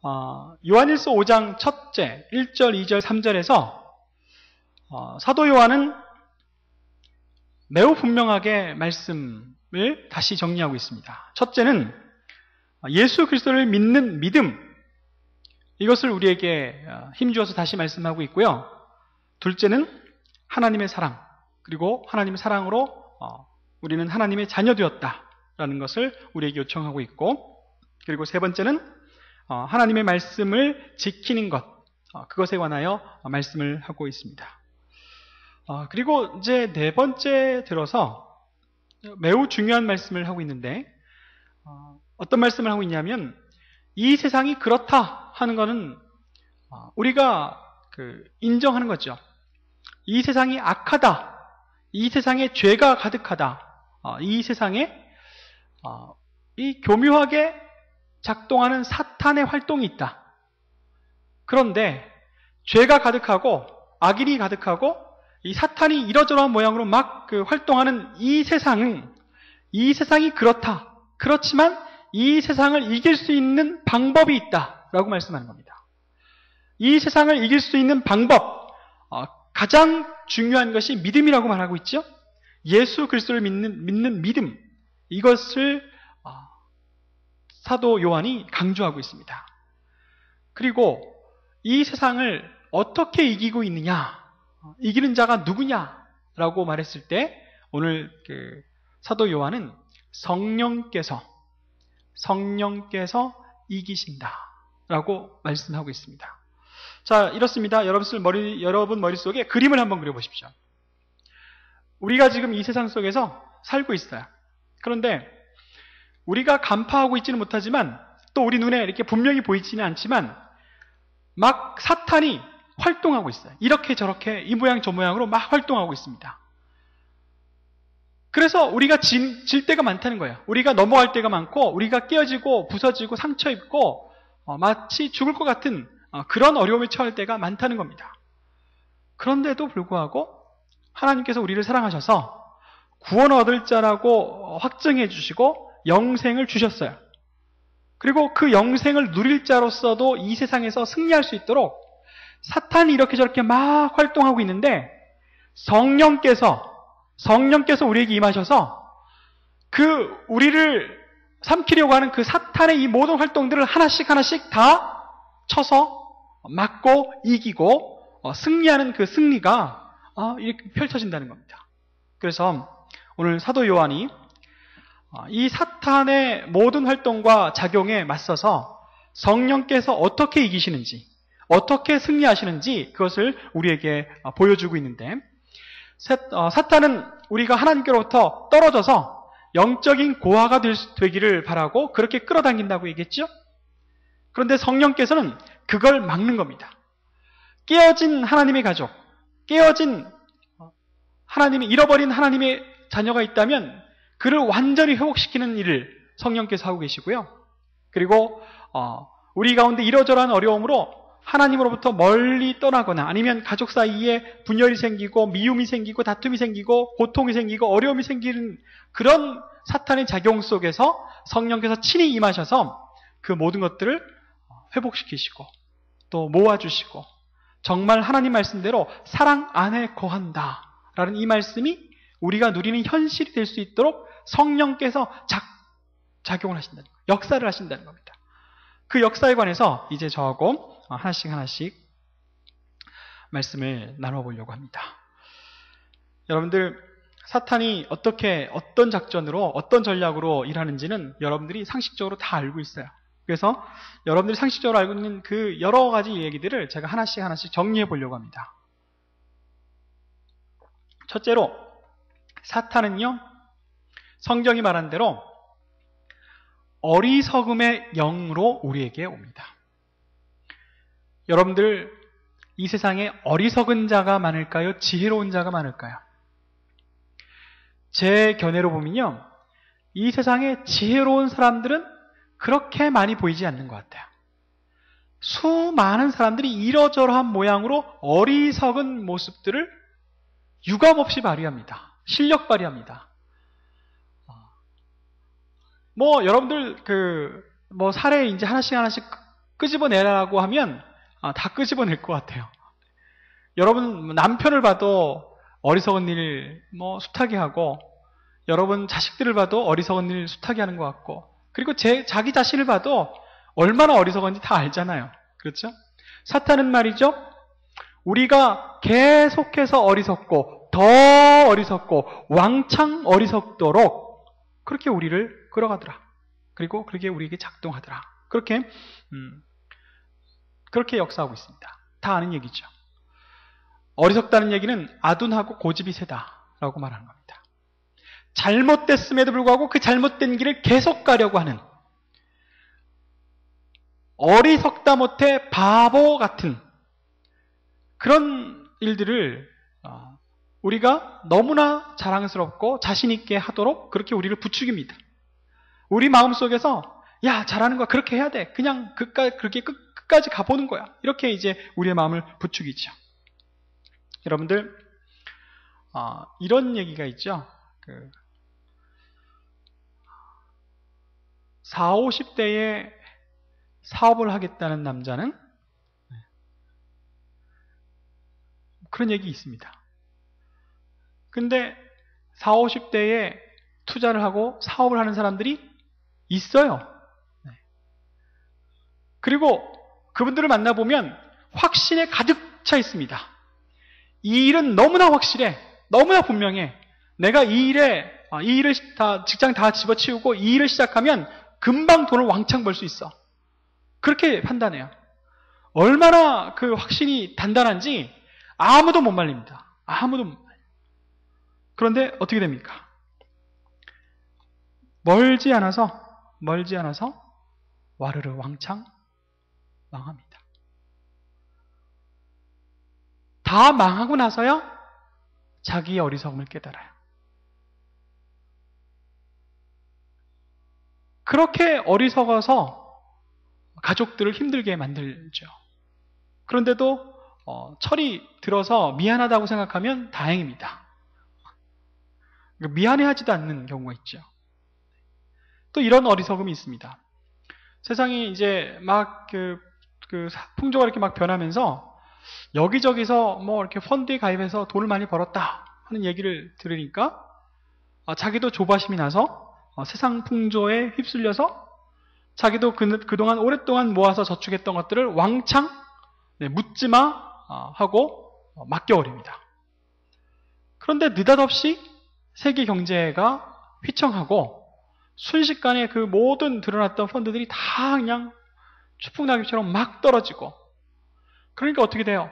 요한일서 5장 첫째 1절, 2절, 3절에서 사도 요한은 매우 분명하게 말씀을 다시 정리하고 있습니다. 첫째는 예수 그리스도를 믿는 믿음, 이것을 우리에게 힘주어서 다시 말씀하고 있고요. 둘째는 하나님의 사랑, 그리고 하나님의 사랑으로 우리는 하나님의 자녀 되었다라는 것을 우리에게 요청하고 있고, 그리고 세 번째는 하나님의 말씀을 지키는 것, 그것에 관하여 말씀을 하고 있습니다. 그리고 이제 네 번째 들어서 매우 중요한 말씀을 하고 있는데, 어떤 말씀을 하고 있냐면, 이 세상이 그렇다 하는 것은 우리가 인정하는 거죠. 이 세상이 악하다, 이 세상에 죄가 가득하다, 이 세상에 이 교묘하게 작동하는 사탄의 활동이 있다. 그런데 죄가 가득하고 악인이 가득하고 이 사탄이 이러저러한 모양으로 막 활동하는 이 세상이 그렇다. 그렇지만 이 세상을 이길 수 있는 방법이 있다라고 말씀하는 겁니다. 이 세상을 이길 수 있는 방법, 가장 중요한 것이 믿음이라고 말하고 있죠. 예수 그리스도를 믿는 믿음, 이것을 사도 요한이 강조하고 있습니다. 그리고 이 세상을 어떻게 이기고 있느냐, 이기는 자가 누구냐라고 말했을 때, 오늘 사도 요한은 성령께서 이기신다라고 말씀하고 있습니다. 자, 이렇습니다. 여러분 머릿속에 그림을 한번 그려보십시오. 우리가 지금 이 세상 속에서 살고 있어요. 그런데 우리가 간파하고 있지는 못하지만, 또 우리 눈에 이렇게 분명히 보이지는 않지만 막 사탄이 활동하고 있어요. 이렇게 저렇게 이 모양 저 모양으로 막 활동하고 있습니다. 그래서 우리가 질 때가 많다는 거예요. 우리가 넘어갈 때가 많고, 우리가 깨어지고 부서지고 상처 입고 마치 죽을 것 같은 그런 어려움에 처할 때가 많다는 겁니다. 그런데도 불구하고 하나님께서 우리를 사랑하셔서 구원 얻을 자라고 확증해 주시고 영생을 주셨어요. 그리고 그 영생을 누릴 자로서도 이 세상에서 승리할 수 있도록 사탄이 이렇게 저렇게 막 활동하고 있는데, 성령께서 우리에게 임하셔서 우리를 삼키려고 하는 그 사탄의 이 모든 활동들을 하나씩 다 쳐서 막고 이기고 승리하는 그 승리가 이렇게 펼쳐진다는 겁니다. 그래서 오늘 사도 요한이 이 사탄의 모든 활동과 작용에 맞서서 성령께서 어떻게 이기시는지, 어떻게 승리하시는지 그것을 우리에게 보여주고 있는데, 사탄은 우리가 하나님께로부터 떨어져서 영적인 고아가 되기를 바라고 그렇게 끌어당긴다고 얘기했죠? 그런데 성령께서는 그걸 막는 겁니다. 깨어진 하나님의 가족, 잃어버린 하나님의 자녀가 있다면 그를 완전히 회복시키는 일을 성령께서 하고 계시고요. 그리고 우리 가운데 이러저러한 어려움으로 하나님으로부터 멀리 떠나거나, 아니면 가족 사이에 분열이 생기고 미움이 생기고 다툼이 생기고 고통이 생기고 어려움이 생기는 그런 사탄의 작용 속에서 성령께서 친히 임하셔서 그 모든 것들을 회복시키시고 또 모아주시고, 정말 하나님 말씀대로 사랑 안에 거한다 라는 이 말씀이 우리가 누리는 현실이 될 수 있도록 성령께서 작용을 하신다는 거예요. 역사를 하신다는 겁니다. 그 역사에 관해서 이제 저하고 하나씩 말씀을 나눠보려고 합니다. 여러분들, 사탄이 어떤 작전으로, 어떤 전략으로 일하는지는 여러분들이 상식적으로 다 알고 있어요. 그래서 여러분들이 상식적으로 알고 있는 그 여러 가지 얘기들을 제가 하나씩 정리해 보려고 합니다. 첫째로, 사탄은요, 성경이 말한 대로 어리석음의 영으로 우리에게 옵니다. 여러분들, 이 세상에 어리석은 자가 많을까요? 지혜로운 자가 많을까요? 제 견해로 보면요, 이 세상에 지혜로운 사람들은 그렇게 많이 보이지 않는 것 같아요. 수많은 사람들이 이러저러한 모양으로 어리석은 모습들을 유감없이 발휘합니다. 실력 발휘합니다. 여러분들 사례 이제 하나씩 끄집어내라고 하면 다 끄집어낼 것 같아요. 여러분 남편을 봐도 어리석은 일 숱하게 하고, 여러분 자식들을 봐도 어리석은 일 숱하게 하는 것 같고, 그리고 자기 자신을 봐도 얼마나 어리석은지 다 알잖아요. 그렇죠? 사탄은 말이죠, 우리가 계속해서 어리석고 더 어리석고 왕창 어리석도록 그렇게 우리를 끌어가더라. 그리고 그렇게 우리에게 작동하더라. 그렇게 역사하고 있습니다. 다 아는 얘기죠. 어리석다는 얘기는 아둔하고 고집이 세다라고 말하는 겁니다. 잘못됐음에도 불구하고 그 잘못된 길을 계속 가려고 하는, 어리석다 못해 바보 같은 그런 일들을 우리가 너무나 자랑스럽고 자신있게 하도록 그렇게 우리를 부추깁니다. 우리 마음속에서 야, 잘하는 거야, 그렇게 해야 돼, 그냥 그렇게 끝까지 가보는 거야, 이렇게 이제 우리의 마음을 부추기죠. 여러분들 이런 얘기가 있죠. 40, 50대에 사업을 하겠다는 남자는, 그런 얘기 있습니다. 근데 40, 50대에 투자를 하고 사업을 하는 사람들이 있어요. 그리고 그분들을 만나보면 확신에 가득 차 있습니다. 이 일은 너무나 확실해, 너무나 분명해, 내가 이 일을 다 직장 다 집어치우고 이 일을 시작하면 금방 돈을 왕창 벌 수 있어, 그렇게 판단해요. 얼마나 그 확신이 단단한지 아무도 못 말립니다. 아무도 못 말려요. 그런데 어떻게 됩니까? 멀지 않아서 와르르 왕창 망합니다. 다 망하고 나서야 자기의 어리석음을 깨달아요. 그렇게 어리석어서 가족들을 힘들게 만들죠. 그런데도 철이 들어서 미안하다고 생각하면 다행입니다. 미안해하지도 않는 경우가 있죠. 또 이런 어리석음이 있습니다. 세상이 이제 막 풍조가 이렇게 막 변하면서 여기저기서 이렇게 펀드에 가입해서 돈을 많이 벌었다 하는 얘기를 들으니까 자기도 조바심이 나서 세상 풍조에 휩쓸려서 자기도 그동안 오랫동안 모아서 저축했던 것들을 왕창 묻지마 하고 맡겨버립니다. 그런데 느닷없이 세계 경제가 휘청하고 순식간에 그 모든 드러났던 펀드들이 다 그냥 추풍낙엽처럼 막 떨어지고, 그러니까 어떻게 돼요?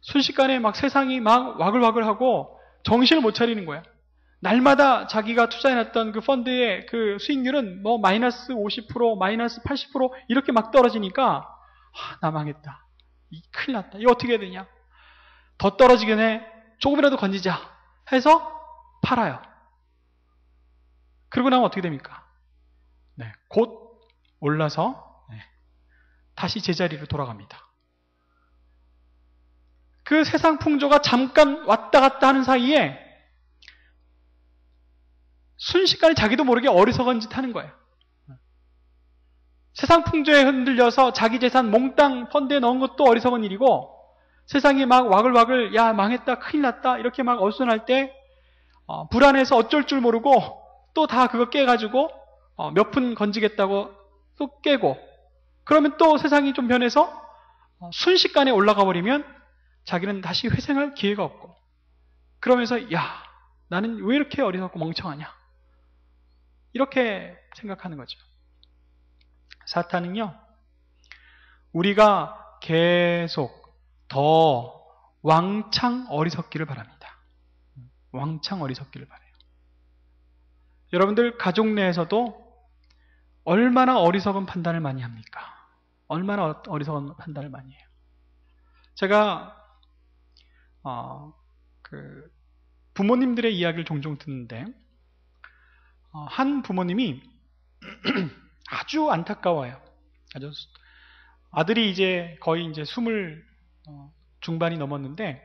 순식간에 막 세상이 막 와글와글하고 정신을 못 차리는 거야. 날마다 자기가 투자해놨던 그 펀드의 그 수익률은 마이너스 50%, 마이너스 80% 이렇게 막 떨어지니까 나 망했다, 큰일 났다, 이거 어떻게 해야 되냐, 더 떨어지기 전에 조금이라도 건지자 해서 팔아요. 그러고 나면 어떻게 됩니까? 곧 올라서 다시 제자리로 돌아갑니다. 그 세상 풍조가 잠깐 왔다 갔다 하는 사이에 순식간에 자기도 모르게 어리석은 짓 하는 거예요. 세상 풍조에 흔들려서 자기 재산 몽땅 펀드에 넣은 것도 어리석은 일이고, 세상이 막 와글와글 야 망했다, 큰일 났다 이렇게 막 어수선할 때 불안해서 어쩔 줄 모르고 또 다 그거 깨가지고 몇 푼 건지겠다고 또 깨고, 그러면 또 세상이 좀 변해서 순식간에 올라가 버리면 자기는 다시 회생할 기회가 없고, 그러면서 야, 나는 왜 이렇게 어리석고 멍청하냐, 이렇게 생각하는 거죠. 사탄은요, 우리가 계속 더 왕창 어리석기를 바랍니다. 왕창 어리석기를 바라요. 여러분들 가족 내에서도 얼마나 어리석은 판단을 많이 합니까? 얼마나 어리석은 판단을 많이 해요. 제가 부모님들의 이야기를 종종 듣는데, 한 부모님이 아주 안타까워요. 아들이 이제 거의 이제 20 중반이 넘었는데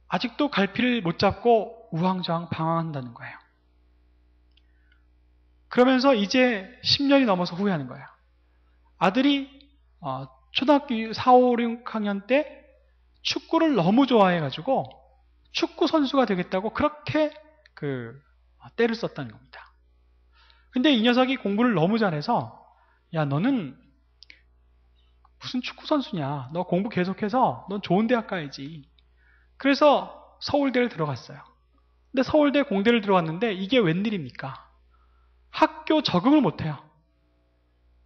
아직도 갈피를 못 잡고 우왕좌왕 방황한다는 거예요. 그러면서 이제 10년이 넘어서 후회하는 거예요. 아들이 초등학교 4, 5, 6학년 때 축구를 너무 좋아해가지고 축구 선수가 되겠다고 그렇게 때를 썼다는 겁니다. 근데 이 녀석이 공부를 너무 잘해서 야, 너는 무슨 축구 선수냐? 너 공부 계속해서 넌 좋은 대학 가야지. 그래서 서울대를 들어갔어요. 근데 서울대 공대를 들어갔는데 이게 웬일입니까? 학교 적응을 못해요.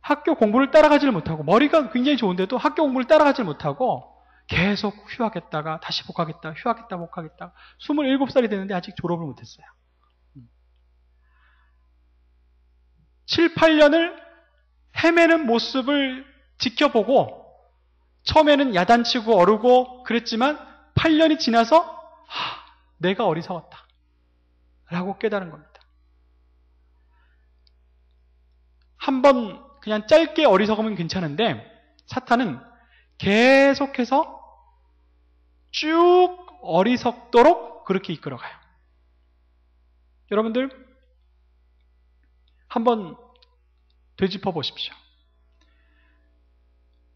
학교 공부를 따라가지를 못하고 머리가 굉장히 좋은데도 학교 공부를 따라가지를 못하고 계속 휴학했다가 다시 복학했다가 휴학했다가 복학했다가 27살이 됐는데 아직 졸업을 못했어요. 7, 8년을 헤매는 모습을 지켜보고 처음에는 야단치고 어르고 그랬지만 8년이 지나서 내가 어리석었다 라고 깨달은 겁니다. 한번 그냥 짧게 어리석으면 괜찮은데 사탄은 계속해서 쭉 어리석도록 그렇게 이끌어가요. 여러분들 한번 되짚어 보십시오.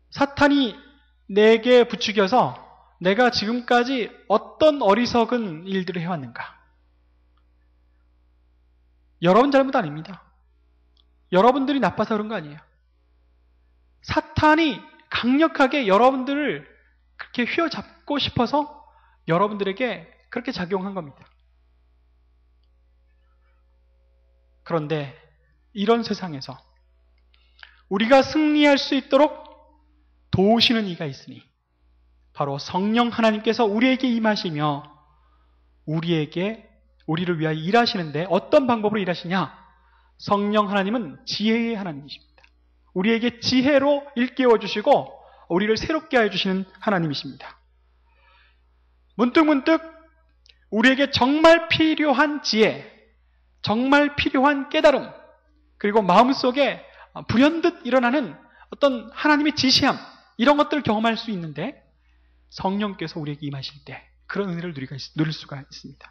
사탄이 내게 부추겨서 내가 지금까지 어떤 어리석은 일들을 해왔는가? 여러분 잘못 아닙니다. 여러분들이 나빠서 그런 거 아니에요. 사탄이 강력하게 여러분들을 그렇게 휘어잡고 싶어서 여러분들에게 그렇게 작용한 겁니다. 그런데 이런 세상에서 우리가 승리할 수 있도록 도우시는 이가 있으니 바로 성령 하나님께서 우리에게 임하시며 우리를 위하여 일하시는데 어떤 방법으로 일하시냐? 성령 하나님은 지혜의 하나님이십니다. 우리에게 지혜로 일깨워 주시고 우리를 새롭게 하여 주시는 하나님이십니다. 문득문득 우리에게 정말 필요한 지혜, 정말 필요한 깨달음, 그리고 마음속에 불현듯 일어나는 어떤 하나님의 지시함, 이런 것들을 경험할 수 있는데 성령께서 우리에게 임하실 때 그런 은혜를 누릴 수가 있습니다.